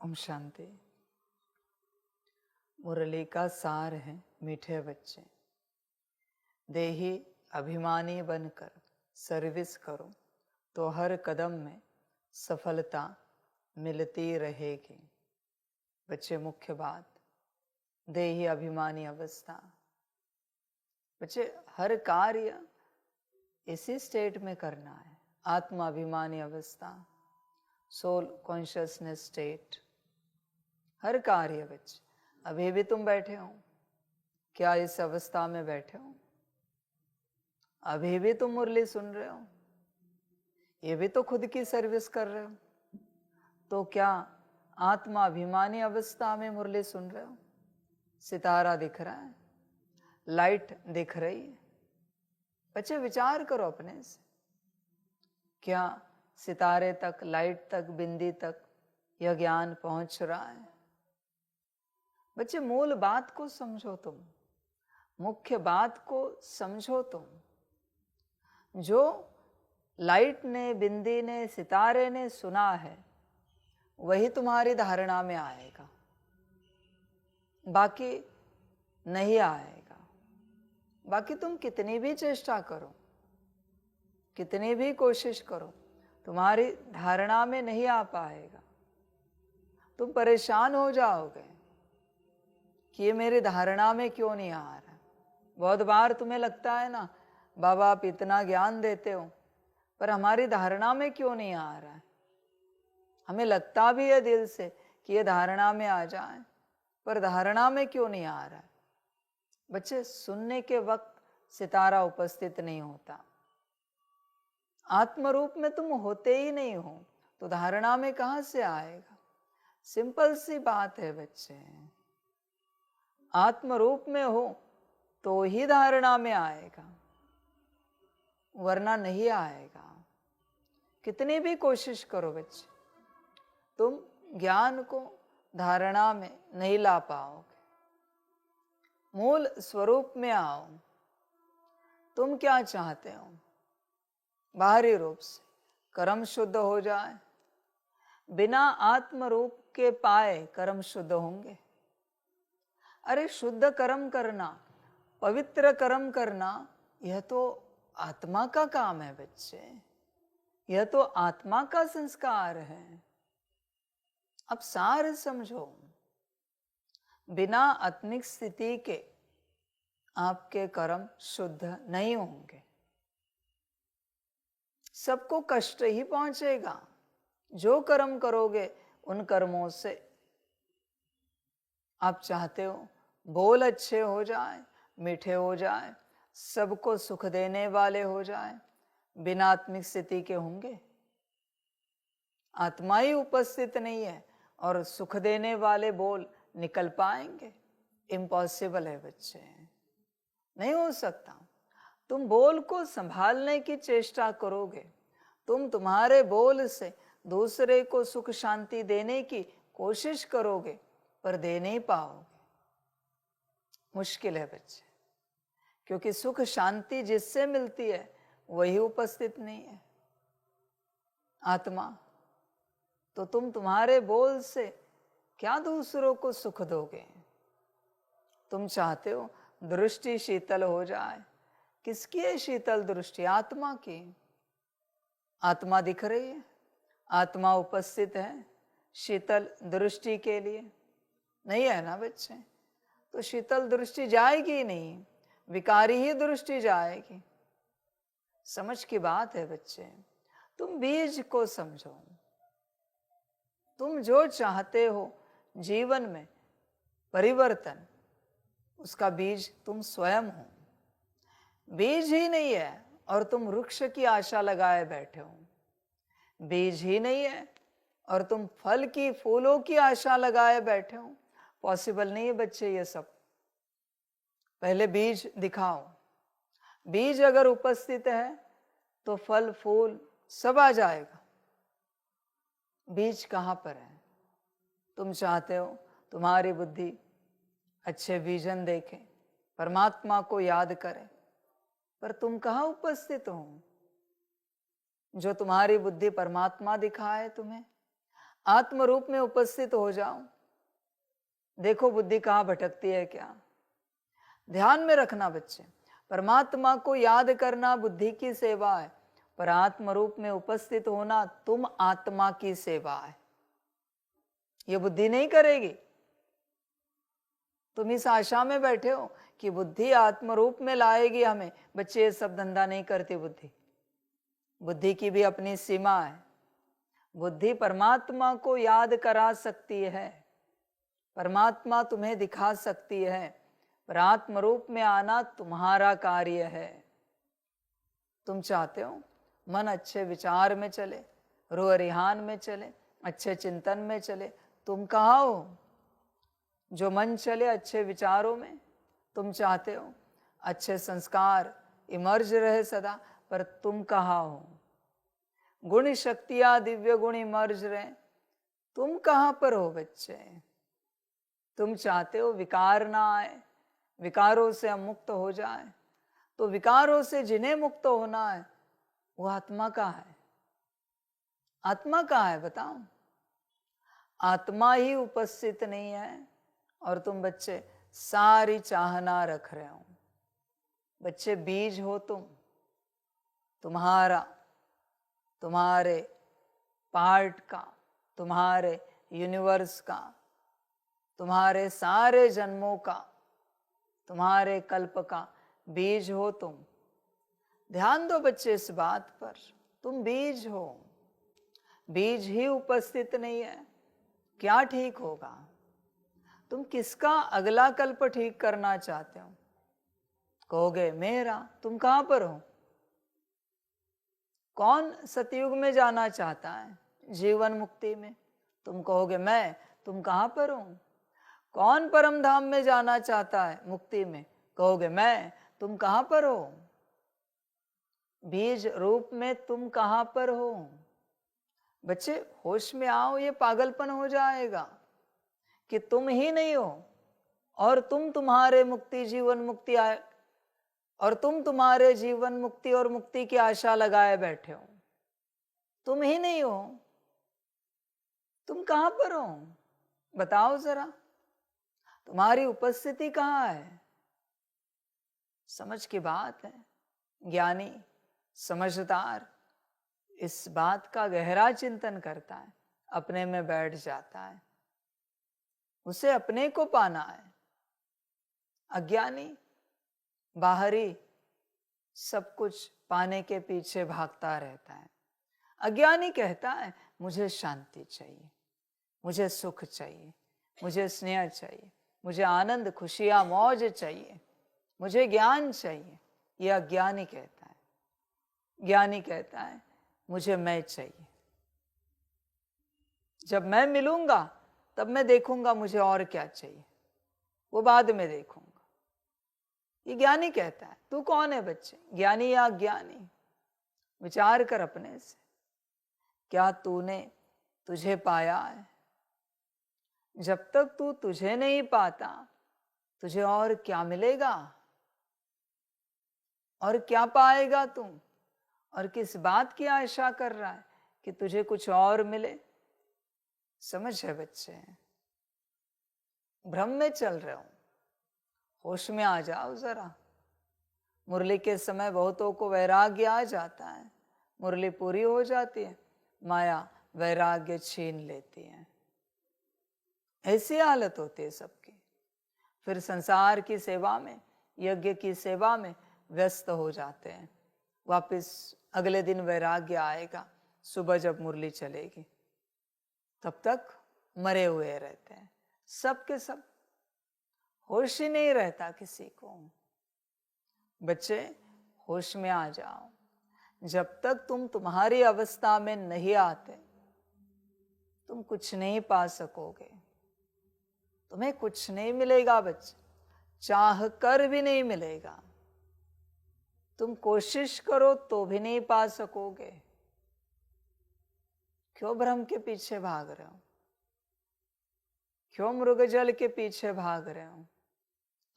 ओम शांति। मुरली का सार है मीठे बच्चे, देही अभिमानी बनकर सर्विस करो तो हर कदम में सफलता मिलती रहेगी। बच्चे, मुख्य बात देही अभिमानी अवस्था। बच्चे, हर कार्य इसी स्टेट में करना है। आत्माभिमानी अवस्था, सोल कॉन्शियसनेस स्टेट, हर कार्य। बच्चे, अभी भी तुम बैठे हो, क्या इस अवस्था में बैठे हो? अभी भी तुम मुरली सुन रहे हो, ये भी तो खुद की सर्विस कर रहे हो। तो क्या आत्माभिमानी अवस्था में मुरली सुन रहे हो? सितारा दिख रहा है, लाइट दिख रही है। बच्चे, विचार करो अपने से, क्या सितारे तक, लाइट तक, बिंदी तक यह ज्ञान पहुंच रहा है? बच्चे, मूल बात को समझो तुम, मुख्य बात को समझो तुम। जो लाइट ने, बिंदी ने, सितारे ने सुना है वही तुम्हारी धारणा में आएगा, बाकी नहीं आएगा। बाकी तुम कितनी भी चेष्टा करो, कितनी भी कोशिश करो, तुम्हारी धारणा में नहीं आ पाएगा। तुम परेशान हो जाओगे कि ये मेरी धारणा में क्यों नहीं आ रहा। बहुत बार तुम्हें लगता है ना, बाबा आप इतना ज्ञान देते हो पर हमारी धारणा में क्यों नहीं आ रहा है। हमें लगता भी है दिल से कि ये धारणा में आ जाए, पर धारणा में क्यों नहीं आ रहा है। बच्चे, सुनने के वक्त सितारा उपस्थित नहीं होता। आत्म रूप में तुम होते ही नहीं हो तो धारणा में कहां से आएगा? सिंपल सी बात है बच्चे, आत्म रूप में हो तो ही धारणा में आएगा, वरना नहीं आएगा। कितनी भी कोशिश करो बच्चे, तुम ज्ञान को धारणा में नहीं ला पाओगे। मूल स्वरूप में आओ। तुम क्या चाहते हो? बाहरी रूप से कर्म शुद्ध हो जाए। बिना आत्म रूप के पाए कर्म शुद्ध होंगे? अरे, शुद्ध कर्म करना, पवित्र कर्म करना, यह तो आत्मा का काम है बच्चे, यह तो आत्मा का संस्कार है। अब सार समझो, बिना आत्मिक स्थिति के आपके कर्म शुद्ध नहीं होंगे। सबको कष्ट ही पहुंचेगा जो कर्म करोगे उन कर्मों से। आप चाहते हो बोल अच्छे हो जाए, मीठे हो जाए, सबको सुख देने वाले हो जाए, बिना आत्मिक स्थिति के होंगे? आत्मा ही उपस्थित नहीं है और सुख देने वाले बोल निकल पाएंगे? इम्पॉसिबल है बच्चे, नहीं हो सकता। तुम बोल को संभालने की चेष्टा करोगे, तुम तुम्हारे बोल से दूसरे को सुख शांति देने की कोशिश करोगे, पर दे नहीं पाओगे। मुश्किल है बच्चे, क्योंकि सुख शांति जिससे मिलती है वही उपस्थित नहीं है, आत्मा। तो तुम तुम्हारे बोल से क्या दूसरों को सुख दोगे? तुम चाहते हो दृष्टि शीतल हो जाए। किसकी है शीतल दृष्टि? आत्मा की। आत्मा दिख रही है, आत्मा उपस्थित है शीतल दृष्टि के लिए? नहीं है ना बच्चे, तो शीतल दृष्टि जाएगी नहीं, विकारी ही दृष्टि जाएगी। समझ की बात है बच्चे, तुम बीज को समझो। तुम जो चाहते हो जीवन में परिवर्तन, उसका बीज तुम स्वयं हो। बीज ही नहीं है और तुम वृक्ष की आशा लगाए बैठे हो। बीज ही नहीं है और तुम फल की, फूलों की आशा लगाए बैठे हो। पॉसिबल नहीं है बच्चे ये सब। पहले बीज दिखाओ। बीज अगर उपस्थित है तो फल फूल सब आ जाएगा। बीज कहाँ पर है? तुम चाहते हो तुम्हारी बुद्धि अच्छे विजन देखे, परमात्मा को याद करे, पर तुम कहाँ उपस्थित हो? जो तुम्हारी बुद्धि परमात्मा दिखाए तुम्हें, आत्म रूप में उपस्थित हो जाओ। देखो बुद्धि कहाँ भटकती है क्या। ध्यान में रखना बच्चे, परमात्मा को याद करना बुद्धि की सेवा है, पर आत्म रूप में उपस्थित होना तुम आत्मा की सेवा है। ये बुद्धि नहीं करेगी। तुम इस आशा में बैठे हो कि बुद्धि आत्म रूप में लाएगी हमें। बच्चे ये सब धंधा नहीं करती बुद्धि। बुद्धि की भी अपनी सीमा है। बुद्धि परमात्मा को याद करा सकती है, परमात्मा तुम्हें दिखा सकती है, पर आत्म रूप में आना तुम्हारा कार्य है। तुम चाहते हो मन अच्छे विचार में चले, रूह रिहान में चले, अच्छे चिंतन में चले। तुम कहाँ हो जो मन चले अच्छे विचारों में। तुम चाहते हो अच्छे संस्कार इमर्ज रहे सदा, पर तुम कहाँ हो। गुण शक्तियां दिव्य गुण इमर्ज रहे, तुम कहाँ पर हो बच्चे। तुम चाहते हो विकार ना आए, विकारों से हम मुक्त हो जाए, तो विकारों से जिन्हें मुक्त होना है वो आत्मा का है। आत्मा कहाँ है बताओ। आत्मा ही उपस्थित नहीं है और तुम बच्चे सारी चाहना रख रहे हो। बच्चे बीज हो तुम, तुम्हारा, तुम्हारे पार्ट का, तुम्हारे यूनिवर्स का, तुम्हारे सारे जन्मों का, तुम्हारे कल्प का बीज हो तुम। ध्यान दो बच्चे इस बात पर, तुम बीज हो। बीज ही उपस्थित नहीं है, क्या ठीक होगा। तुम किसका अगला कल्प ठीक करना चाहते हो। कहोगे मेरा। तुम कहां पर हो। कौन सतयुग में जाना चाहता है जीवन मुक्ति में। तुम कहोगे मैं। तुम कहां पर हो। कौन परम धाम में जाना चाहता है मुक्ति में। कहोगे मैं। तुम कहां पर हो। बीज रूप में तुम कहां पर हो। बच्चे होश में आओ, ये पागलपन हो जाएगा कि तुम ही नहीं हो और तुम तुम्हारे मुक्ति जीवन मुक्ति आए और तुम तुम्हारे जीवन मुक्ति और मुक्ति की आशा लगाए बैठे हो। तुम ही नहीं हो। तुम कहां पर हो बताओ जरा। तुम्हारी उपस्थिति कहां है। समझ की बात है। ज्ञानी समझदार इस बात का गहरा चिंतन करता है, अपने में बैठ जाता है। उसे अपने को पाना है। अज्ञानी बाहरी सब कुछ पाने के पीछे भागता रहता है। अज्ञानी कहता है मुझे शांति चाहिए, मुझे सुख चाहिए, मुझे स्नेह चाहिए, मुझे आनंद खुशियां मौज चाहिए, मुझे ज्ञान चाहिए। यह अज्ञानी कहता है। ज्ञानी कहता है मुझे मैं चाहिए। जब मैं मिलूंगा तब मैं देखूंगा मुझे और क्या चाहिए, वो बाद में देखूंगा। ये ज्ञानी कहता है। तू कौन है बच्चे, ज्ञानी या अज्ञानी। विचार कर अपने से, क्या तूने तुझे पाया है। जब तक तू तुझे नहीं पाता तुझे और क्या मिलेगा और क्या पाएगा तुम। और किस बात की आशा कर रहा है कि तुझे कुछ और मिले। समझ है बच्चे, भ्रम में चल रहे हो। होश में आ जाओ जरा। मुरली के समय बहुतों को वैराग्य आ जाता है, मुरली पूरी हो जाती है, माया वैराग्य छीन लेती है। ऐसी हालत होती है सबकी। फिर संसार की सेवा में, यज्ञ की सेवा में व्यस्त हो जाते हैं। वापस अगले दिन वैराग्य आएगा, सुबह जब मुरली चलेगी तब तक मरे हुए रहते हैं सब के सब। होश ही नहीं रहता किसी को। बच्चे होश में आ जाओ। जब तक तुम तुम्हारी अवस्था में नहीं आते तुम कुछ नहीं पा सकोगे। तुम्हें कुछ नहीं मिलेगा बच्चे, चाह कर भी नहीं मिलेगा। तुम कोशिश करो तो भी नहीं पा सकोगे। क्यों भ्रम के पीछे भाग रहे हो। क्यों मृगजल के पीछे भाग रहे हो।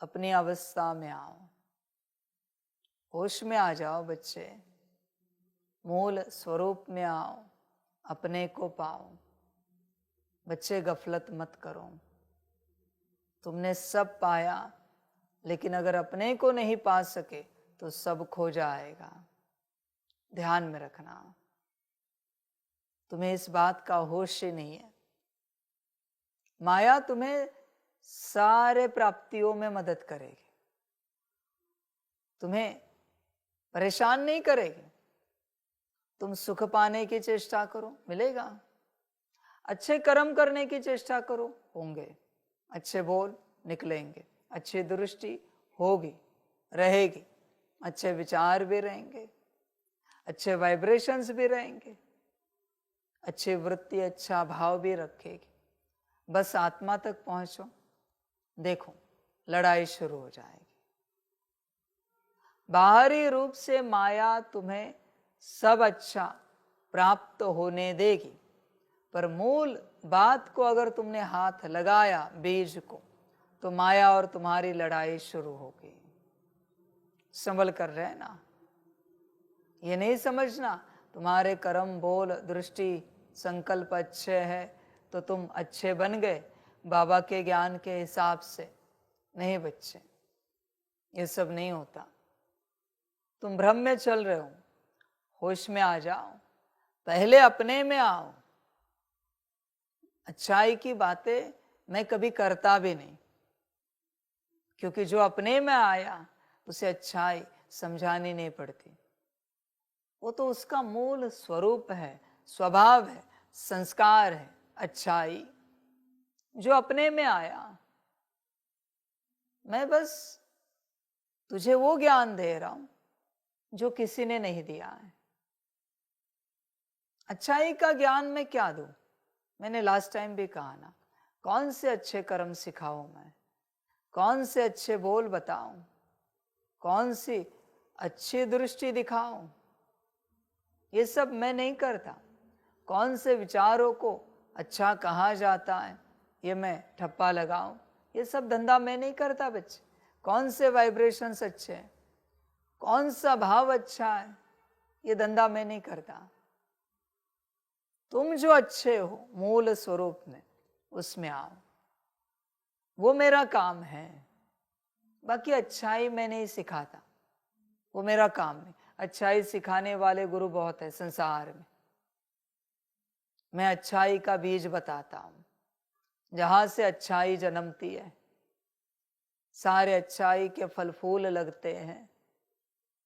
अपनी अवस्था में आओ, होश में आ जाओ बच्चे। मूल स्वरूप में आओ, अपने को पाओ। बच्चे गफलत मत करो। तुमने सब पाया, लेकिन अगर अपने को नहीं पा सके तो सब खो जाएगा। ध्यान में रखना। तुम्हें इस बात का होश ही नहीं है। माया तुम्हें सारे प्राप्तियों में मदद करेगी, तुम्हें परेशान नहीं करेगी। तुम सुख पाने की चेष्टा करो, मिलेगा। अच्छे कर्म करने की चेष्टा करो, होंगे। अच्छे बोल निकलेंगे, अच्छी दृष्टि होगी, रहेगी, अच्छे विचार भी रहेंगे, अच्छे वाइब्रेशंस भी रहेंगे, अच्छी वृत्ति, अच्छा भाव भी रखेगी। बस आत्मा तक पहुंचो, देखो लड़ाई शुरू हो जाएगी। बाहरी रूप से माया तुम्हें सब अच्छा प्राप्त होने देगी, पर मूल बात को अगर तुमने हाथ लगाया, बीज को, तो माया और तुम्हारी लड़ाई शुरू होगी। संभल कर रहना। ये नहीं समझना तुम्हारे कर्म, बोल, दृष्टि, संकल्प अच्छे हैं तो तुम अच्छे बन गए बाबा के ज्ञान के हिसाब से। नहीं बच्चे, ये सब नहीं होता। तुम भ्रम में चल रहे हो। होश में आ जाओ, पहले अपने में आओ। अच्छाई की बातें मैं कभी करता भी नहीं, क्योंकि जो अपने में आया उसे अच्छाई समझानी नहीं पड़ती। वो तो उसका मूल स्वरूप है, स्वभाव है, संस्कार है, अच्छाई जो अपने में आया। मैं बस तुझे वो ज्ञान दे रहा हूं जो किसी ने नहीं दिया है। अच्छाई का ज्ञान मैं क्या दूं? मैंने लास्ट टाइम भी कहा ना, कौन से अच्छे कर्म सिखाऊं मैं, कौन से अच्छे बोल बताऊं, कौन सी अच्छी दृष्टि दिखाऊं? ये सब मैं नहीं करता। कौन से विचारों को अच्छा कहा जाता है ये मैं ठप्पा लगाऊं, ये सब धंधा मैं नहीं करता बच्चे। कौन से वाइब्रेशंस अच्छे हैं, कौन सा भाव अच्छा है, ये धंधा मैं नहीं करता। तुम जो अच्छे हो मूल स्वरूप में, उसमें आओ, वो मेरा काम है। बाकी अच्छाई मैं नहीं सिखाता, वो मेरा काम नहीं। अच्छाई सिखाने वाले गुरु बहुत है संसार में। मैं अच्छाई का बीज बताता हूं, जहां से अच्छाई जन्मती है, सारे अच्छाई के फल फूल लगते हैं।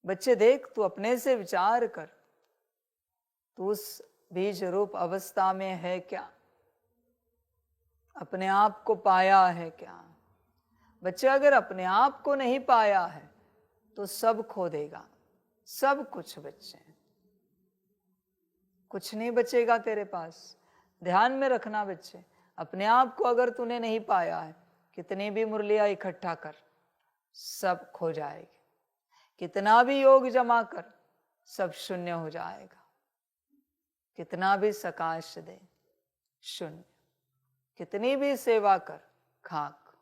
बच्चे देख, तू अपने से विचार कर, तू उस बीज रूप अवस्था में है क्या? अपने आप को पाया है क्या? बच्चे अगर अपने आप को नहीं पाया है तो सब खो देगा, सब कुछ। बच्चे कुछ नहीं बचेगा तेरे पास। ध्यान में रखना बच्चे, अपने आप को अगर तूने नहीं पाया है, कितनी भी मुरलियां इकट्ठा कर, सब खो जाएगी। कितना भी योग जमा कर, सब शून्य हो जाएगा। कितना भी सकाश दे, शून्य। कितनी भी सेवा कर, खाक।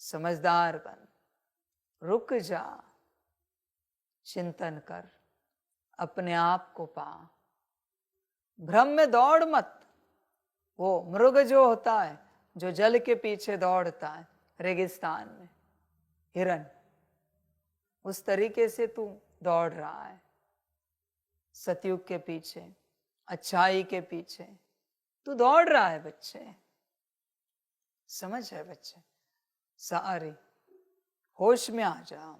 समझदार बन, रुक जा, चिंतन कर, अपने आप को पा। भ्रम में दौड़ मत। वो मृग जो होता है, जो जल के पीछे दौड़ता है रेगिस्तान में, हिरन, उस तरीके से तू दौड़ रहा है। सतयुग के पीछे, अच्छाई के पीछे तू दौड़ रहा है बच्चे। समझ है बच्चे? सारी होश में आ जाओ।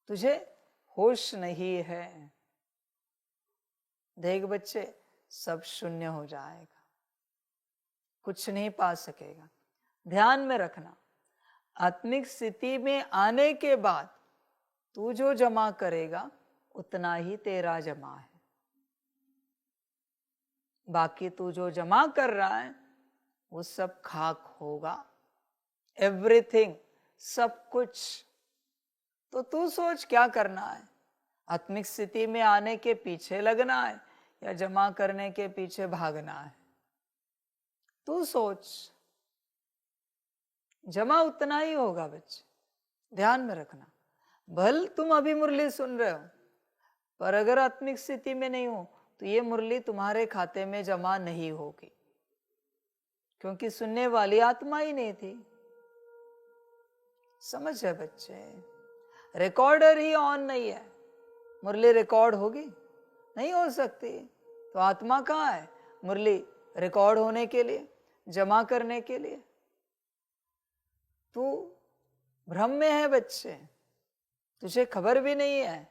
तुझे होश नहीं है। देख बच्चे, सब शून्य हो जाएगा, कुछ नहीं पा सकेगा। ध्यान में रखना, आत्मिक स्थिति में आने के बाद तू जो जमा करेगा उतना ही तेरा जमा है। बाकी तू जो जमा कर रहा है वो सब खाक होगा। एवरीथिंग, सब कुछ। तो तू सोच क्या करना है? आत्मिक स्थिति में आने के पीछे लगना है या जमा करने के पीछे भागना है? तू सोच। जमा उतना ही होगा बच्चे, ध्यान में रखना। भल तुम अभी मुरली सुन रहे हो, पर अगर आत्मिक स्थिति में नहीं हो, तो ये मुरली तुम्हारे खाते में जमा नहीं होगी, क्योंकि सुनने वाली आत्मा ही नहीं थी। समझ है बच्चे? रिकॉर्डर ही ऑन नहीं है, मुरली रिकॉर्ड होगी? नहीं हो सकती। तो आत्मा कहाँ है? मुरली रिकॉर्ड होने के लिए, जमा करने के लिए। तू भ्रम में है बच्चे, तुझे खबर भी नहीं है।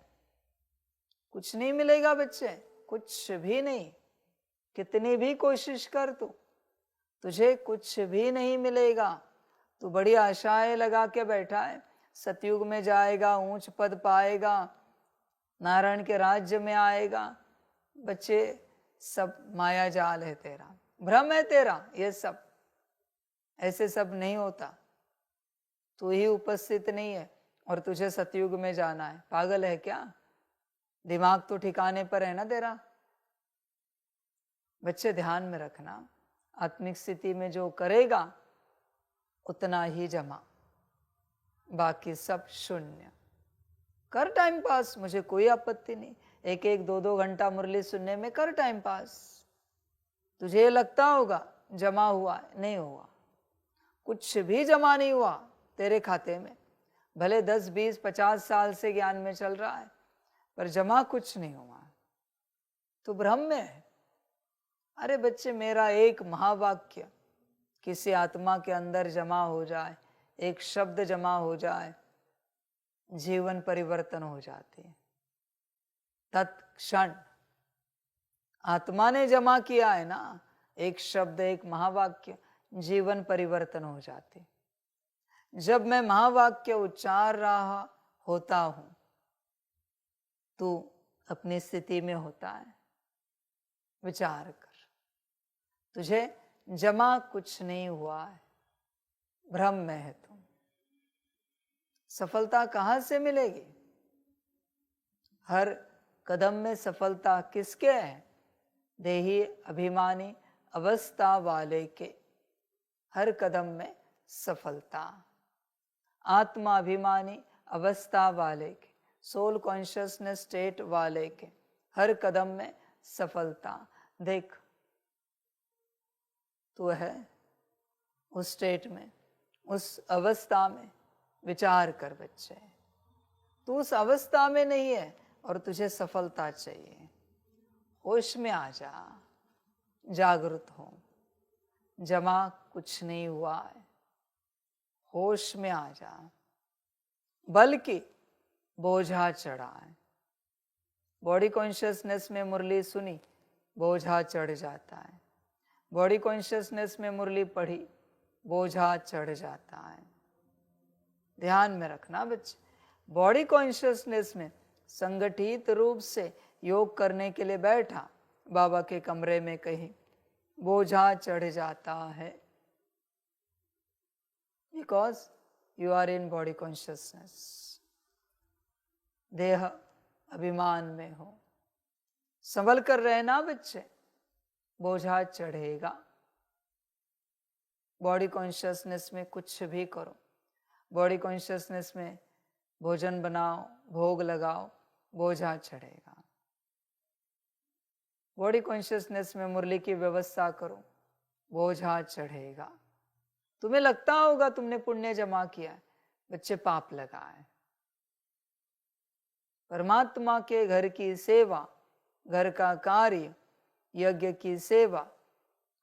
कुछ नहीं मिलेगा बच्चे, कुछ भी नहीं। कितनी भी कोशिश कर तू, तुझे कुछ भी नहीं मिलेगा। तू बड़ी आशाएं लगा के बैठा है, सतयुग में जाएगा, ऊंच पद पाएगा, नारायण के राज्य में आएगा। बच्चे सब माया जाल है तेरा, भ्रम है तेरा। ये सब ऐसे सब नहीं होता। तू ही उपस्थित नहीं है और तुझे सतयुग में जाना है। पागल है क्या? दिमाग तो ठिकाने पर है ना तेरा? बच्चे ध्यान में रखना, आत्मिक स्थिति में जो करेगा उतना ही जमा, बाकी सब शून्य। कर टाइम पास, मुझे कोई आपत्ति नहीं। एक एक दो दो घंटा मुरली सुनने में कर टाइम पास। तुझे लगता होगा जमा हुआ, नहीं हुआ। कुछ भी जमा नहीं हुआ तेरे खाते में। भले 10, 20, 50 साल से ज्ञान में चल रहा है, पर जमा कुछ नहीं हुआ। तो भ्रम में है। अरे बच्चे, मेरा एक महावाक्य किसी आत्मा के अंदर जमा हो जाए, एक शब्द जमा हो जाए, जीवन परिवर्तन हो जाती है तत्क्षण। आत्मा ने जमा किया है ना, एक शब्द, एक महावाक्य, जीवन परिवर्तन हो जाते। जब मैं महावाक्य उच्चार रहा होता हूं, तू अपनी स्थिति में होता है। विचार कर, तुझे जमा कुछ नहीं हुआ है, भ्रम में है तुम। सफलता कहां से मिलेगी? हर कदम में सफलता किसके है? देही अभिमानी अवस्था वाले के। हर कदम में सफलता आत्मा अभिमानी अवस्था वाले के, सोल कॉन्शियसनेस स्टेट वाले के। हर कदम में सफलता। देख, तू है उस स्टेट में, उस अवस्था में। विचार कर बच्चे, तू उस अवस्था में नहीं है और तुझे सफलता चाहिए। होश में आ जा, जागृत हो। जमा कुछ नहीं हुआ है, होश में आ जा। बल्कि बोझा चढ़ा है। बॉडी कॉन्शियसनेस में मुरली सुनी, बोझा चढ़ जाता है। बॉडी कॉन्शियसनेस में मुरली पढ़ी, बोझा चढ़ जाता है। ध्यान में रखना बच्चे, बॉडी कॉन्शियसनेस में संगठित रूप से योग करने के लिए बैठा बाबा के कमरे में, कहीं बोझा चढ़ जाता है। Because you are in body consciousness. देह अभिमान में हो। संभल कर रहना बच्चे, बोझा चढ़ेगा। बॉडी कॉन्शियसनेस में कुछ भी करो, बॉडी कॉन्शियसनेस में भोजन बनाओ, भोग लगाओ, बोझा चढ़ेगा। बॉडी कॉन्शियसनेस में मुरली की व्यवस्था करो, बोझा चढ़ेगा। तुम्हें लगता होगा तुमने पुण्य जमा किया है, बच्चे पाप लगा है। परमात्मा के घर की सेवा, घर का कार्य, यज्ञ की सेवा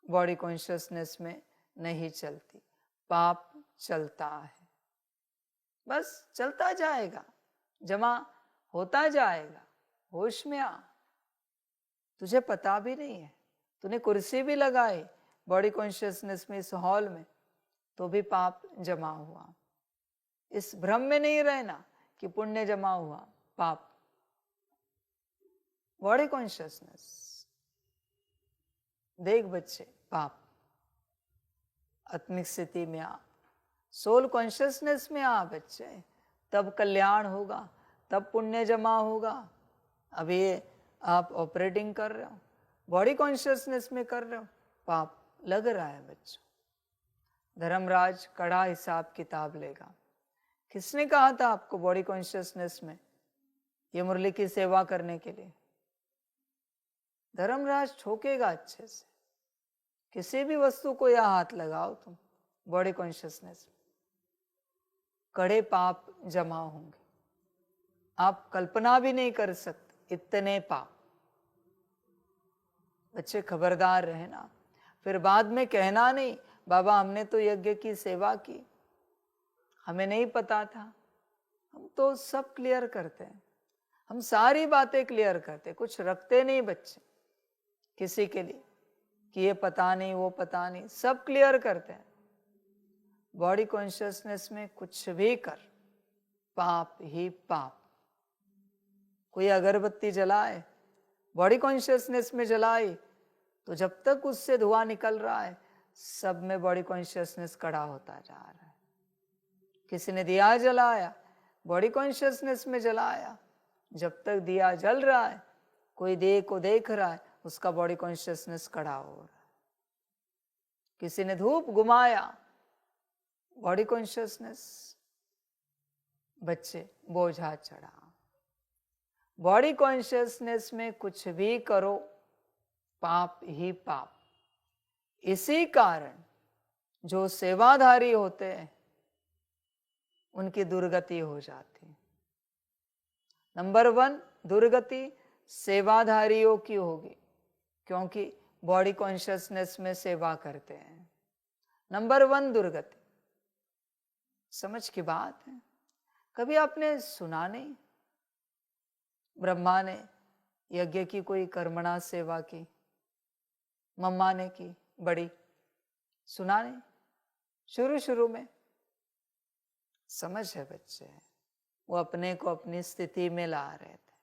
बॉडी कॉन्शियसनेस में नहीं चलती, पाप चलता है। बस चलता जाएगा, जमा होता जाएगा। होश में आ। तुझे पता भी नहीं है, तूने कुर्सी भी लगाई बॉडी कॉन्शियसनेस में, इस हॉल में, तो भी पाप जमा हुआ। इस भ्रम में नहीं रहना कि पुण्य जमा हुआ, पाप। बॉडी कॉन्शियसनेस देख बच्चे, पाप। आत्मिक स्थिति में आ, सोल कॉन्शियसनेस में आ बच्चे, तब कल्याण होगा, तब पुण्य जमा होगा। अभी आप ऑपरेटिंग कर रहे हो, बॉडी कॉन्शियसनेस में कर रहे हो, पाप लग रहा है बच्चों। धर्मराज कड़ा हिसाब किताब लेगा। किसने कहा था आपको बॉडी कॉन्शियसनेस में ये मुरली की सेवा करने के लिए? धर्मराज ठोकेगा अच्छे से। किसी भी वस्तु को या हाथ लगाओ तुम बॉडी कॉन्शियसनेस में, कड़े पाप जमा होंगे, आप कल्पना भी नहीं कर सकते इतने पाप। बच्चे खबरदार रहना, फिर बाद में कहना नहीं बाबा हमने तो यज्ञ की सेवा की, हमें नहीं पता था। हम तो सब क्लियर करते हैं, हम सारी बातें क्लियर करते हैं, कुछ रखते नहीं बच्चे किसी के लिए कि ये पता नहीं वो पता नहीं, सब क्लियर करते हैं। बॉडी कॉन्शियसनेस में कुछ भी कर पाप ही पाप। कोई अगरबत्ती जलाए बॉडी कॉन्शियसनेस में जलाई तो जब तक उससे धुआं निकल रहा है सब में बॉडी कॉन्शियसनेस कड़ा होता जा रहा है। किसी ने दिया जलाया बॉडी कॉन्शियसनेस में जलाया, जब तक दिया जल रहा है कोई दिए को देख रहा है उसका बॉडी कॉन्शियसनेस कड़ा हो रहा है। किसी ने धूप घुमाया बॉडी कॉन्शियसनेस, बच्चे बोझा चढ़ा। बॉडी कॉन्शियसनेस में कुछ भी करो पाप ही पाप। इसी कारण जो सेवाधारी होते हैं उनकी दुर्गति हो जाती है। नंबर 1 दुर्गति सेवाधारियों की होगी क्योंकि बॉडी कॉन्शियसनेस में सेवा करते हैं। नंबर 1 दुर्गति। समझ की बात है, कभी आपने सुना नहीं ब्रह्मा ने यज्ञ की कोई कर्मणा सेवा की, मम्मा ने की बड़ी, सुना नहीं? शुरू शुरू में समझ है बच्चे, वो अपने को अपनी स्थिति में ला रहे थे।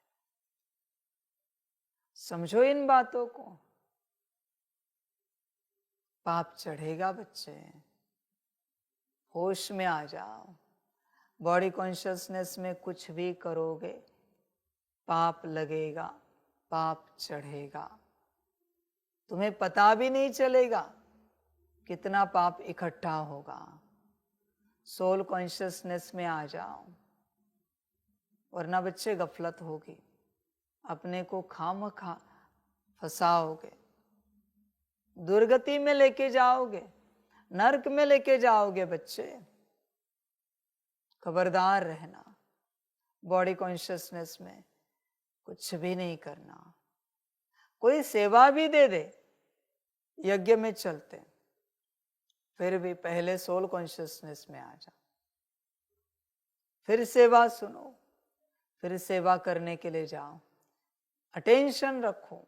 समझो इन बातों को, पाप चढ़ेगा बच्चे, होश में आ जाओ। बॉडी कॉन्शियसनेस में कुछ भी करोगे पाप लगेगा, पाप चढ़ेगा, तुम्हें पता भी नहीं चलेगा कितना पाप इकट्ठा होगा। सोल कॉन्शियसनेस में आ जाओ, वरना बच्चे गफलत होगी, अपने को खामखा फंसाओगे, दुर्गति में लेके जाओगे, नरक में लेके जाओगे बच्चे। खबरदार रहना, बॉडी कॉन्शियसनेस में कुछ भी नहीं करना। कोई सेवा भी दे दे यज्ञ में चलते, फिर भी पहले सोल कॉन्शियसनेस में आ जा, फिर सेवा सुनो, फिर सेवा करने के लिए जाओ। अटेंशन रखो,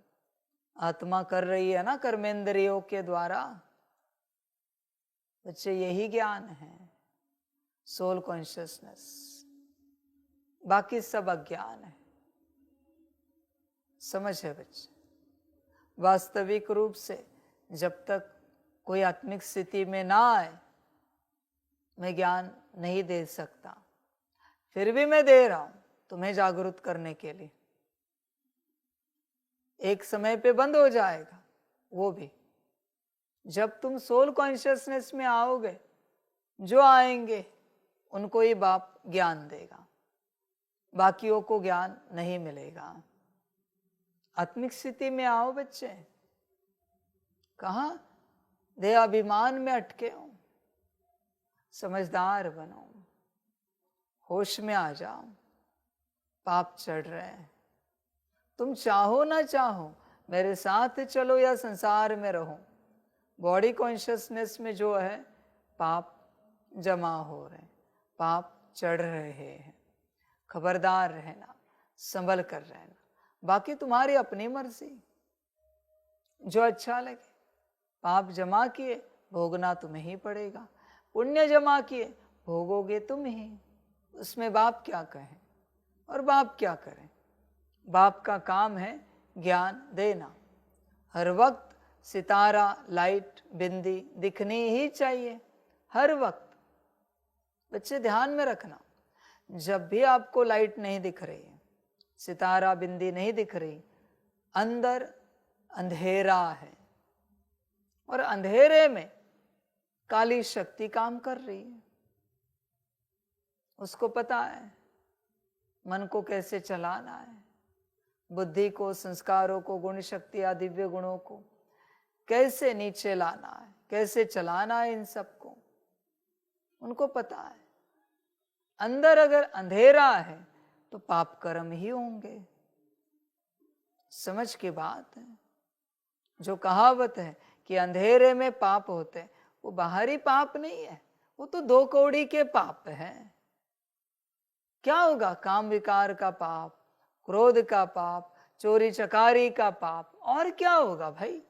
आत्मा कर रही है ना कर्मेंद्रियों के द्वारा। बच्चे यही ज्ञान है, सोल कॉन्शियसनेस, बाकी सब अज्ञान है। समझ है बच्चे, वास्तविक रूप से जब तक कोई आत्मिक स्थिति में ना आए मैं ज्ञान नहीं दे सकता, फिर भी मैं दे रहा हूं तुम्हें जागरूक करने के लिए। एक समय पे बंद हो जाएगा वो भी, जब तुम सोल कॉन्शियसनेस में आओगे जो आएंगे उनको ही बाप ज्ञान देगा, बाकियों को ज्ञान नहीं मिलेगा। आत्मिक स्थिति में आओ बच्चे, कहां देहाभिमान में अटके हो, समझदार बनो, होश में आ जाओ। पाप चढ़ रहे हैं, तुम चाहो ना चाहो मेरे साथ चलो या संसार में रहो, बॉडी कॉन्शियसनेस में जो है पाप जमा हो रहे हैं, पाप चढ़ रहे हैं। खबरदार रहना, संभल कर रहना, बाकी तुम्हारी अपनी मर्जी, जो अच्छा लगे। पाप जमा किए भोगना तुम्हें ही पड़ेगा, पुण्य जमा किए भोगोगे तुम ही, उसमें बाप क्या कहे और बाप क्या करे। बाप का काम है ज्ञान देना, हर वक्त सितारा लाइट बिंदी दिखनी ही चाहिए, हर वक्त। बच्चे ध्यान में रखना, जब भी आपको लाइट नहीं दिख रही है, सितारा बिंदी नहीं दिख रही, अंदर अंधेरा है और अंधेरे में काली शक्ति काम कर रही है। उसको पता है मन को कैसे चलाना है, बुद्धि को, संस्कारों को, गुण शक्ति या दिव्य गुणों को कैसे नीचे लाना है, कैसे चलाना है, इन सबको उनको पता है। अंदर अगर अंधेरा है तो पाप कर्म ही होंगे। समझ की बात है। जो कहावत है कि अंधेरे में पाप होते हैं, वो बाहरी पाप नहीं है, वो तो 2 कौड़ी के पाप हैं। क्या होगा? काम विकार का पाप, क्रोध का पाप, चोरी चकारी का पाप, और क्या होगा भाई?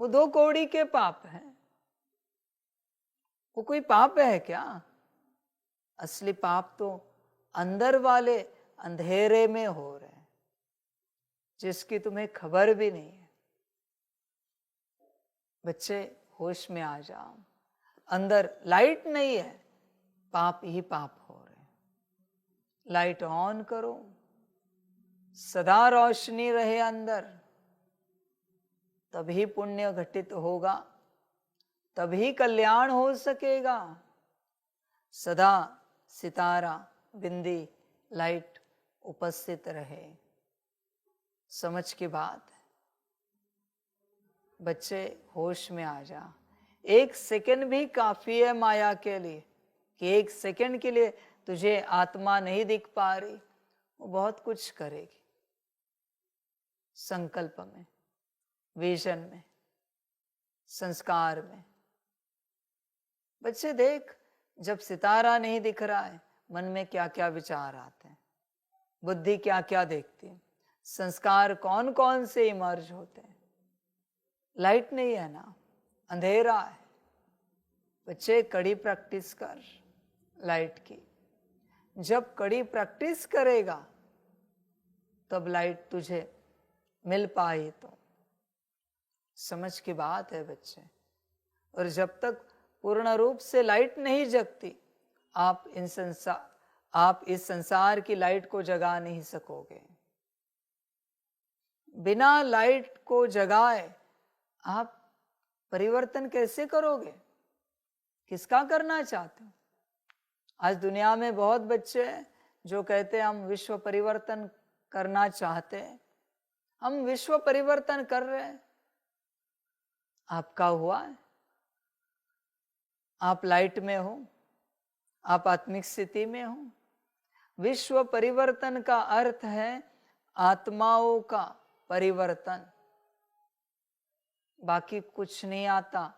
वो 2 कौड़ी के पाप हैं। वो कोई पाप है क्या? असली पाप तो अंदर वाले अंधेरे में हो रहे हैं, जिसकी तुम्हें खबर भी नहीं है। बच्चे होश में आ जाओ। अंदर लाइट नहीं है, पाप ही पाप हो रहे हैं। लाइट ऑन करो, सदा रोशनी रहे अंदर, तभी पुण्य घटित होगा, तभी कल्याण हो सकेगा। सदा सितारा, बिंदी, लाइट उपस्थित रहे। समझ की बात है। बच्चे होश में आ जा। 1 सेकंड भी काफी है माया के लिए, कि 1 सेकंड के लिए तुझे आत्मा नहीं दिख पा रही, वो बहुत कुछ करेगी। संकल्प में, विजन में, संस्कार में। बच्चे देख, जब सितारा नहीं दिख रहा है, मन में क्या क्या विचार आते हैं, बुद्धि क्या क्या देखती है, संस्कार कौन कौन से इमर्ज होते हैं। लाइट नहीं है ना, अंधेरा है। बच्चे कड़ी प्रैक्टिस कर लाइट की। जब कड़ी प्रैक्टिस करेगा तब लाइट तुझे मिल पाई। तो समझ की बात है बच्चे। और जब तक पूर्ण रूप से लाइट नहीं जगती, आप इस संसार की लाइट को जगा नहीं सकोगे। बिना लाइट को जगाए आप परिवर्तन कैसे करोगे? किसका करना चाहते हो? आज दुनिया में बहुत बच्चे हैं जो कहते हैं हम विश्व परिवर्तन करना चाहते हैं। हम विश्व परिवर्तन कर रहे हैं। आपका हुआ है? आप लाइट में हो, आप आत्मिक स्थिति में हो। विश्व परिवर्तन का अर्थ है आत्माओं का परिवर्तन, बाकी कुछ नहीं आता।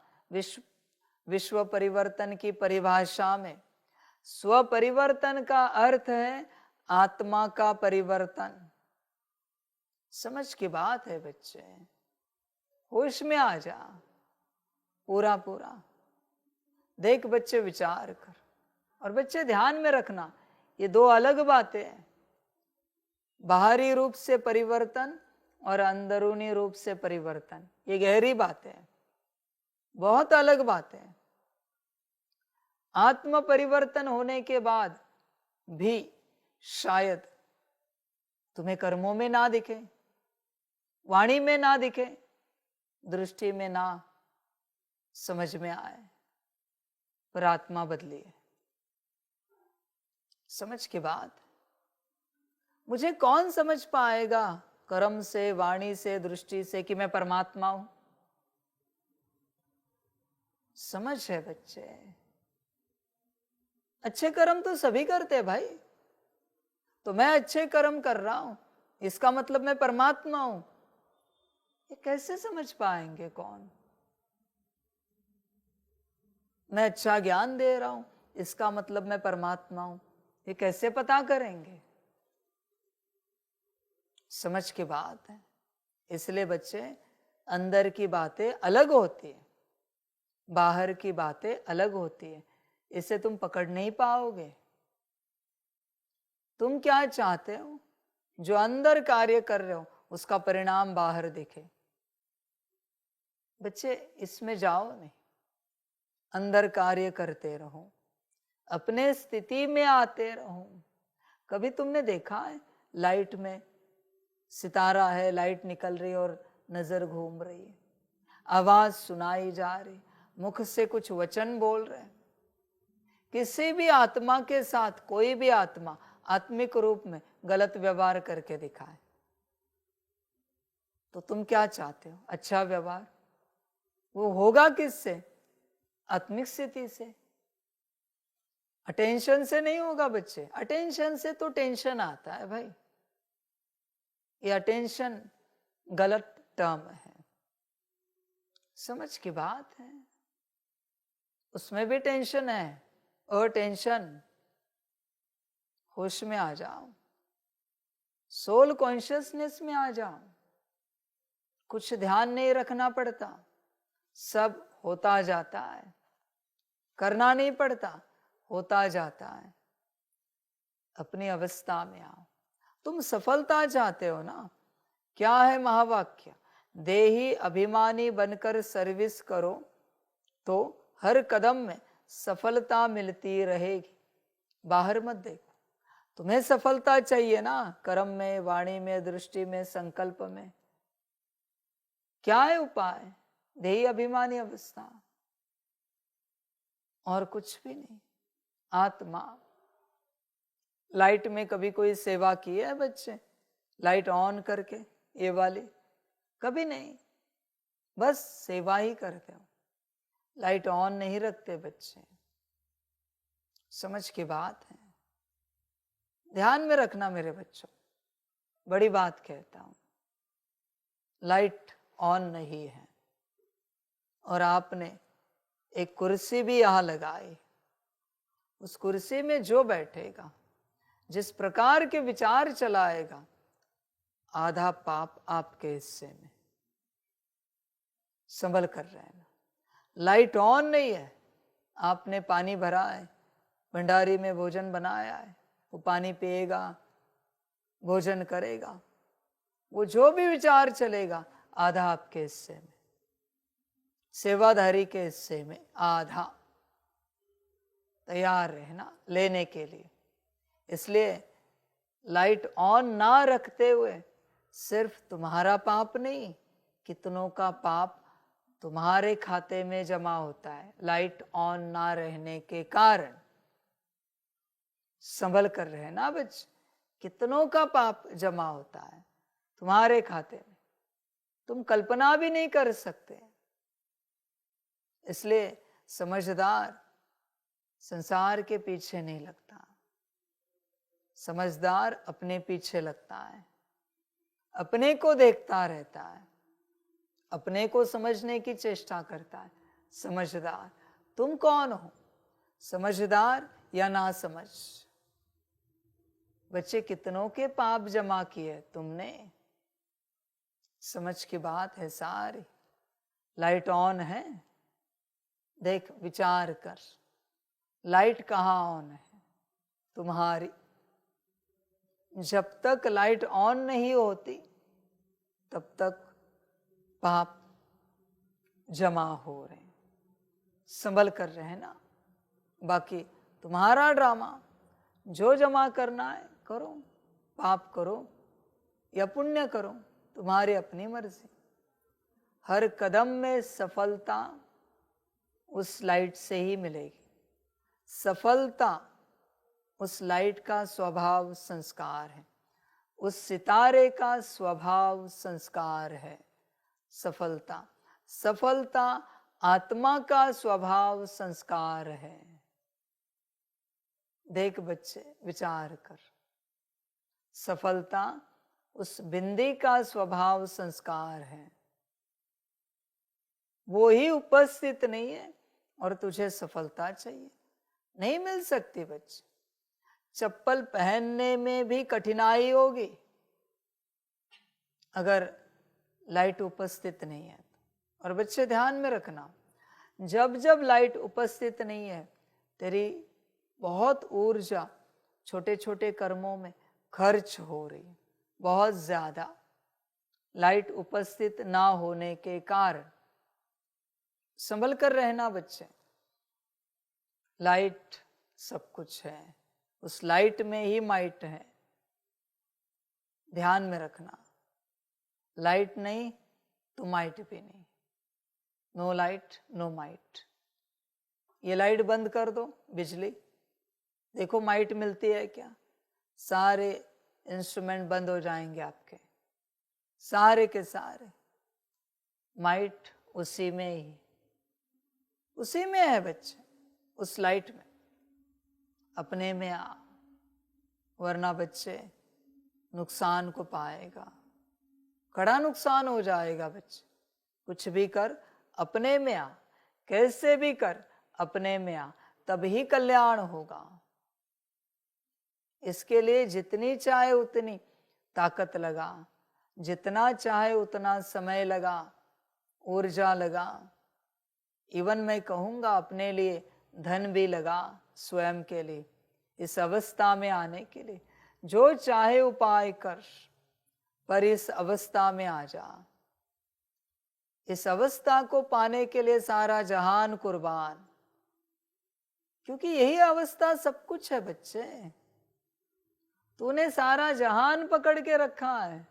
विश्व परिवर्तन की परिभाषा में स्व परिवर्तन का अर्थ है आत्मा का परिवर्तन। समझ की बात है बच्चे। होश में आ जा पूरा पूरा। देख बच्चे, विचार कर। और बच्चे ध्यान में रखना, ये 2 अलग बातें हैं। बाहरी रूप से परिवर्तन और अंदरूनी रूप से परिवर्तन, ये गहरी बातें हैं, बहुत अलग बातें हैं। आत्म परिवर्तन होने के बाद भी शायद तुम्हें कर्मों में ना दिखे, वाणी में ना दिखे, दृष्टि में ना समझ में आए, पर आत्मा बदली है। समझ की बात। मुझे कौन समझ पाएगा कर्म से, वाणी से, दृष्टि से कि मैं परमात्मा हूं? समझ है बच्चे। अच्छे कर्म तो सभी करते हैं भाई। तो मैं अच्छे कर्म कर रहा हूं, इसका मतलब मैं परमात्मा हूं, ये कैसे समझ पाएंगे कौन? मैं अच्छा ज्ञान दे रहा हूं, इसका मतलब मैं परमात्मा हूं, ये कैसे पता करेंगे? समझ की बात है। इसलिए बच्चे, अंदर की बातें अलग होती है, बाहर की बातें अलग होती है। इसे तुम पकड़ नहीं पाओगे। तुम क्या चाहते हो? जो अंदर कार्य कर रहे हो उसका परिणाम बाहर दिखे। बच्चे, इसमें जाओ नहीं, अंदर कार्य करते रहो, अपने स्थिति में आते रहो। कभी तुमने देखा है लाइट में सितारा है, लाइट निकल रही और नजर घूम रही है, आवाज सुनाई जा रही, मुख से कुछ वचन बोल रहे हैं। किसी भी आत्मा के साथ कोई भी आत्मा आत्मिक रूप में गलत व्यवहार करके दिखाए, तो तुम क्या चाहते हो? अच्छा व्यवहार। वो होगा किससे? आत्मिक स्थिति से। अटेंशन से नहीं होगा बच्चे। अटेंशन से तो टेंशन आता है भाई। ये अटेंशन गलत टर्म है, समझ की बात है। उसमें भी टेंशन है। और टेंशन, होश में आ जाओ, सोल कॉन्शियसनेस में आ जाओ। कुछ ध्यान नहीं रखना पड़ता, सब होता जाता है। करना नहीं पड़ता, होता जाता है। अपनी अवस्था में आओ। तुम सफलता चाहते हो ना? क्या है महावाक्य? देही अभिमानी बनकर सर्विस करो तो हर कदम में सफलता मिलती रहेगी। बाहर मत देखो। तुम्हें सफलता चाहिए ना, कर्म में, वाणी में, दृष्टि में, संकल्प में। क्या है उपाय? देही अभिमानी अवस्था, और कुछ भी नहीं। आत्मा। लाइट में कभी कोई सेवा की है बच्चे? लाइट ऑन करके ये वाली? कभी नहीं। बस सेवा ही करते हो, लाइट ऑन नहीं रखते बच्चे। समझ की बात है, ध्यान में रखना मेरे बच्चों। बड़ी बात कहता हूं। लाइट ऑन नहीं है और आपने एक कुर्सी भी यहां लगाई। उस कुर्सी में जो बैठेगा, जिस प्रकार के विचार चलाएगा, आधा पाप आपके हिस्से में। संभल कर रहना। लाइट ऑन नहीं है, आपने पानी भरा है, भंडारी में भोजन बनाया है, वो पानी पिएगा, भोजन करेगा, वो जो भी विचार चलेगा आधा आपके हिस्से में, सेवाधारी के हिस्से में आधा। तैयार रहना लेने के लिए। इसलिए लाइट ऑन ना रखते हुए सिर्फ तुम्हारा पाप नहीं, कितनों का पाप तुम्हारे खाते में जमा होता है लाइट ऑन ना रहने के कारण। संभल कर रहना बच्चे। कितनों का पाप जमा होता है तुम्हारे खाते में, तुम कल्पना भी नहीं कर सकते। इसलिए समझदार संसार के पीछे नहीं लगता, समझदार अपने पीछे लगता है, अपने को देखता रहता है, अपने को समझने की चेष्टा करता है। समझदार। तुम कौन हो? समझदार या ना समझ? बच्चे कितनों के पाप जमा किए तुमने? समझ की बात है सारी। लाइट ऑन है, देख विचार कर, लाइट कहाँ ऑन है? तुम्हारी। जब तक लाइट ऑन नहीं होती तब तक पाप जमा हो रहे। संभल कर रहना। बाकी तुम्हारा ड्रामा, जो जमा करना है करो, पाप करो या पुण्य करो, तुम्हारी अपनी मर्जी। हर कदम में सफलता उस लाइट से ही मिलेगी। सफलता उस लाइट का स्वभाव संस्कार है, उस सितारे का स्वभाव संस्कार है। सफलता, सफलता आत्मा का स्वभाव संस्कार है। देख बच्चे, विचार कर। सफलता उस बिंदी का स्वभाव संस्कार है, वो ही उपस्थित नहीं है और तुझे सफलता चाहिए, नहीं मिल सकती बच्चे। चप्पल पहनने में भी कठिनाई होगी अगर लाइट उपस्थित नहीं है तो। और बच्चे ध्यान में रखना, जब जब लाइट उपस्थित नहीं है, तेरी बहुत ऊर्जा छोटे छोटे कर्मों में खर्च हो रही, बहुत ज्यादा, लाइट उपस्थित ना होने के कारण। संभल कर रहना बच्चे। लाइट सब कुछ है, उस लाइट में ही माइट है। ध्यान में रखना, लाइट नहीं तो माइट भी नहीं। No light no might. ये लाइट बंद कर दो, बिजली, देखो माइट मिलती है क्या? सारे इंस्ट्रूमेंट बंद हो जाएंगे आपके। सारे के सारे माइट उसी में ही, उसी में है बच्चे, उस लाइट में। अपने में आ, वरना बच्चे नुकसान को पाएगा, कड़ा नुकसान हो जाएगा बच्चे। कुछ भी कर अपने में आ, कैसे भी कर अपने में आ, तभी कल्याण होगा। इसके लिए जितनी चाहे उतनी ताकत लगा, जितना चाहे उतना समय लगा, ऊर्जा लगा, इवन मैं कहूंगा अपने लिए धन भी लगा, स्वयं के लिए, इस अवस्था में आने के लिए। जो चाहे उपाय कर, पर इस अवस्था में आ जा। इस अवस्था को पाने के लिए सारा जहान कुर्बान, क्योंकि यही अवस्था सब कुछ है बच्चे। तूने सारा जहान पकड़ के रखा है,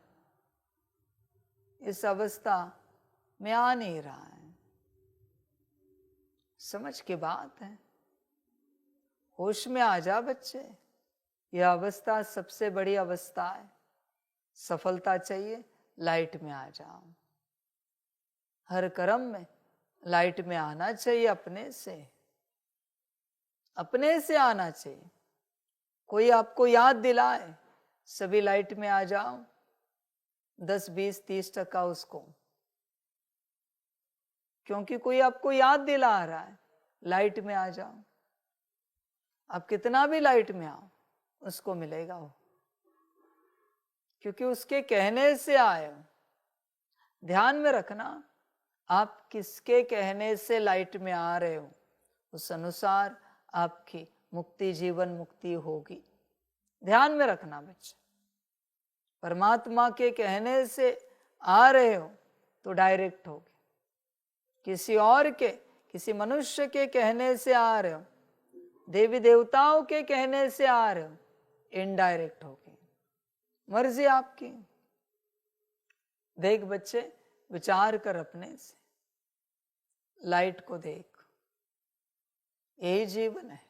इस अवस्था में आ नहीं रहा है। समझ की बात है, होश में आ जा बच्चे। यह अवस्था सबसे बड़ी अवस्था है। सफलता चाहिए, लाइट में आ जाओ। हर कर्म में लाइट में आना चाहिए, अपने से आना चाहिए। कोई आपको याद दिलाए, सभी लाइट में आ जाओ, 10, 20, 30% उसको, क्योंकि कोई आपको याद दिला रहा है, लाइट में आ जाओ। आप कितना भी लाइट में आओ, उसको मिलेगा वो, क्योंकि उसके कहने से आए हो। ध्यान में रखना, आप किसके कहने से लाइट में आ रहे हो, उस अनुसार आपकी मुक्ति, जीवन मुक्ति होगी। ध्यान में रखना बच्चे। परमात्मा के कहने से आ रहे हो तो डायरेक्ट होगे। किसी और के, किसी मनुष्य के कहने से आ रहे हो, देवी देवताओं के कहने से आ रहे हो, इनडायरेक्ट होगे। मर्जी आपकी। देख बच्चे, विचार कर अपने से, लाइट को देख। यही जीवन है।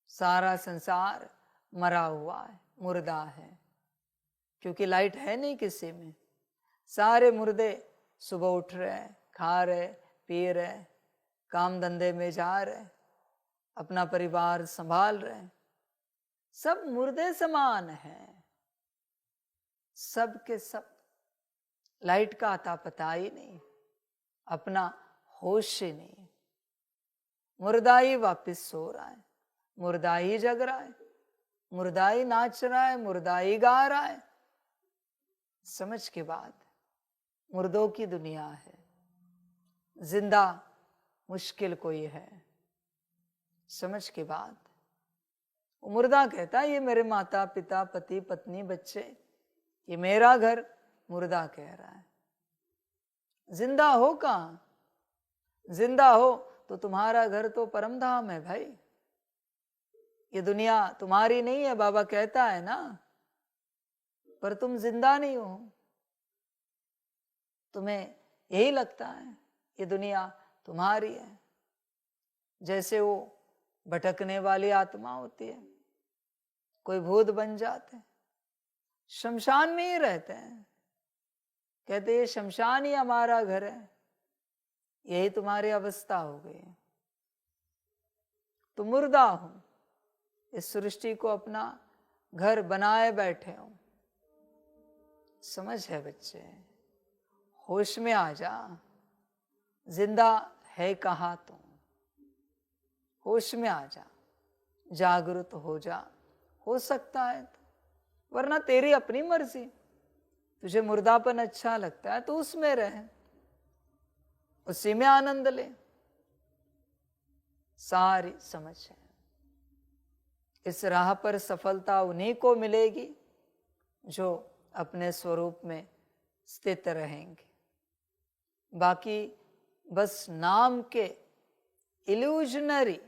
सारा संसार मरा हुआ है, मुर्दा है, क्योंकि लाइट है नहीं किसी में। सारे मुर्दे सुबह उठ रहे, खा रहे, पी रहे, काम धंधे में जा रहे, अपना परिवार संभाल रहे, सब मुर्दे समान हैं। सब के सब लाइट का आता पता ही नहीं, अपना होश ही नहीं। मुर्दा ही वापिस सो रहा है, मुर्दा ही जग रहा है, मुर्दा ही नाच रहा है, मुर्दा ही गा रहा है। समझ के बाद, मुर्दों की दुनिया है, जिंदा मुश्किल कोई है। समझ के बाद, मुर्दा कहता है ये मेरे माता पिता, पति पत्नी, बच्चे, ये मेरा घर, मुर्दा कह रहा है। जिंदा हो कहां? जिंदा हो तो तुम्हारा घर तो परम धाम है भाई। ये दुनिया तुम्हारी नहीं है, बाबा कहता है ना, पर तुम जिंदा नहीं हो। तुम्हें यही लगता है ये दुनिया तुम्हारी है। जैसे वो भटकने वाली आत्मा होती है, कोई भूत बन जाते हैं, शमशान में ही रहते हैं, कहते ये शमशान ही हमारा घर है। यही तुम्हारी अवस्था हो गई है। तुम मुर्दा हो, इस सृष्टि को अपना घर बनाए बैठे हो। समझ है बच्चे, होश में आ जा। जिंदा है कहाँ तू? होश में आ जा, जागृत हो जा। हो सकता है तो, वरना तेरी अपनी मर्जी। तुझे मुर्दापन अच्छा लगता है तो उसमें रह, उसी में आनंद ले। सारी समझ है। इस राह पर सफलता उन्हीं को मिलेगी जो अपने स्वरूप में स्थित रहेंगे। बाकी बस नाम के इल्यूजनरी,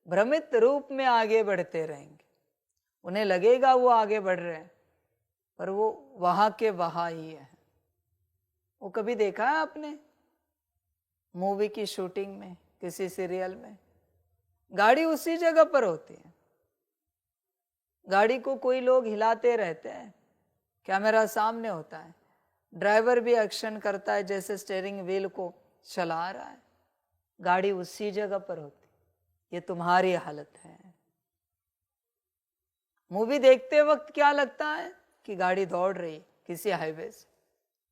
भ्रमित रूप में आगे बढ़ते रहेंगे। उन्हें लगेगा वो आगे बढ़ रहे हैं, पर वो वहां के वहां ही है। वो कभी देखा है आपने मूवी की शूटिंग में, किसी सीरियल में, गाड़ी उसी जगह पर होती है। गाड़ी को कोई लोग हिलाते रहते हैं, कैमरा सामने होता है, ड्राइवर भी एक्शन करता है जैसे स्टीयरिंग व्हील को चला रहा है, गाड़ी उसी जगह पर होती। ये तुम्हारी हालत है। मूवी देखते वक्त क्या लगता है कि गाड़ी दौड़ रही किसी हाईवे से,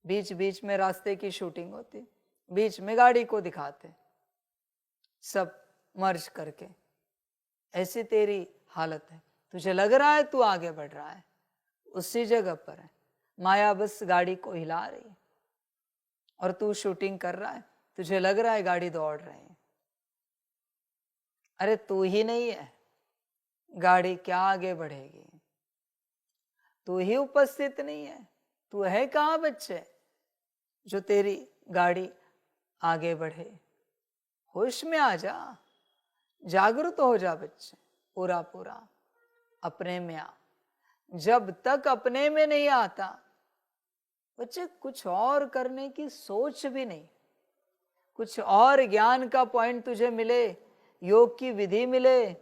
बीच बीच में रास्ते की शूटिंग होती, बीच में गाड़ी को दिखाते, सब मर्ज करके। ऐसी तेरी हालत है। तुझे लग रहा है तू आगे बढ़ रहा है, उसी जगह पर है। माया बस गाड़ी को हिला रही है और तू शूटिंग कर रहा है, तुझे लग रहा है गाड़ी दौड़ रही है। अरे तू ही नहीं है, गाड़ी क्या आगे बढ़ेगी? तू ही उपस्थित नहीं है। तू है कहाँ बच्चे जो तेरी गाड़ी आगे बढ़े? होश में आ जा, जागरूक हो जा बच्चे, पूरा पूरा अपने में आ। जब तक अपने में नहीं आता बच्चे, कुछ और करने की सोच भी नहीं। कुछ और ज्ञान का पॉइंट तुझे मिले, योग की विधि मिले,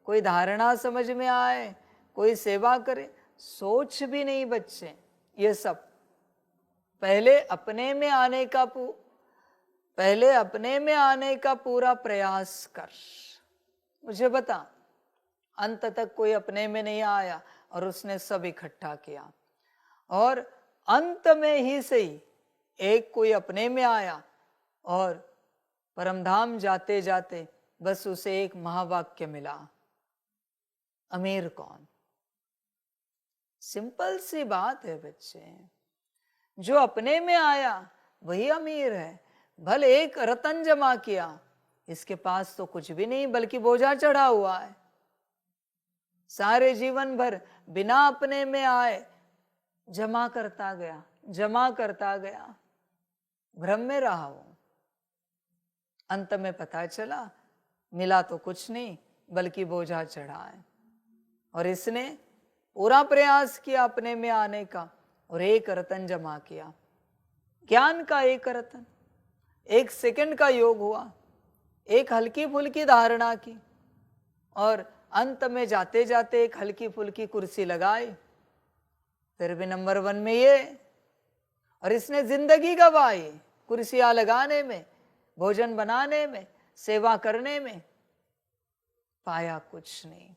कोई धारणा समझ में आए, कोई सेवा करे, सोच भी नहीं बच्चे। ये सब पहले अपने में आने का पूरा प्रयास कर। मुझे बता, अंत तक कोई अपने में नहीं आया और उसने सब इकट्ठा किया, और अंत में ही सही एक कोई अपने में आया और परमधाम जाते जाते बस उसे एक महावाक्य मिला, अमीर कौन? सिंपल सी बात है बच्चे, जो अपने में आया वही अमीर है। भले एक रतन जमा किया, इसके पास तो कुछ भी नहीं बल्कि बोझा चढ़ा हुआ है। सारे जीवन भर बिना अपने में आए जमा करता गया, भ्रम में रहा वो। अंत में पता चला मिला तो कुछ नहीं बल्कि बोझा चढ़ा है। और इसने पूरा प्रयास किया अपने में आने का और एक रतन जमा किया, ज्ञान का एक रतन। 1 सेकंड का योग हुआ, एक हल्की फुल्की धारणा की, और अंत में जाते जाते एक हल्की फुल्की कुर्सी लगाई, फिर भी नंबर 1 में ये। और इसने जिंदगी गवाई कुर्सियां लगाने में, भोजन बनाने में, सेवा करने में, पाया कुछ नहीं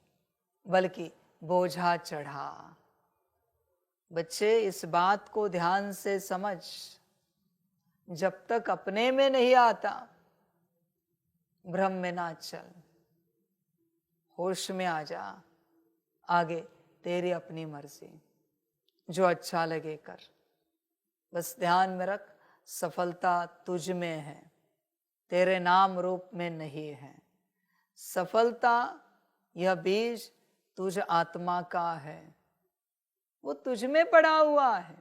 बल्कि बोझा चढ़ा। बच्चे इस बात को ध्यान से समझ, जब तक अपने में नहीं आता भ्रम में ना चल, होश में आ जा। आगे तेरी अपनी मर्जी, जो अच्छा लगे कर। बस ध्यान में रख, सफलता तुझ में है, तेरे नाम रूप में नहीं है। सफलता यह बीज तुझ आत्मा का है, वो तुझ में पड़ा हुआ है।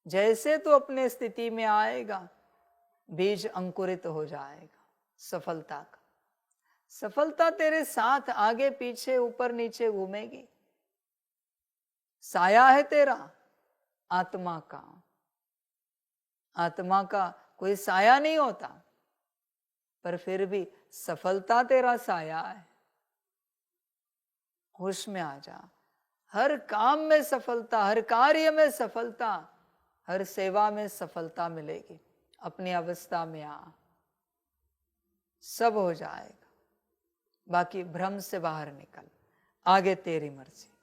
जैसे तू अपने स्थिति में आएगा बीज अंकुरित हो जाएगा सफलता का। सफलता तेरे साथ आगे पीछे ऊपर नीचे घूमेगी। साया है तेरा आत्मा का। आत्मा का कोई साया नहीं होता, पर फिर भी सफलता तेरा साया है। होश में आ जा। हर काम में सफलता, हर कार्य में सफलता, हर सेवा में सफलता मिलेगी। अपनी अवस्था में आ, सब हो जाएगा। बाकी भ्रम से बाहर निकल, आगे तेरी मर्जी।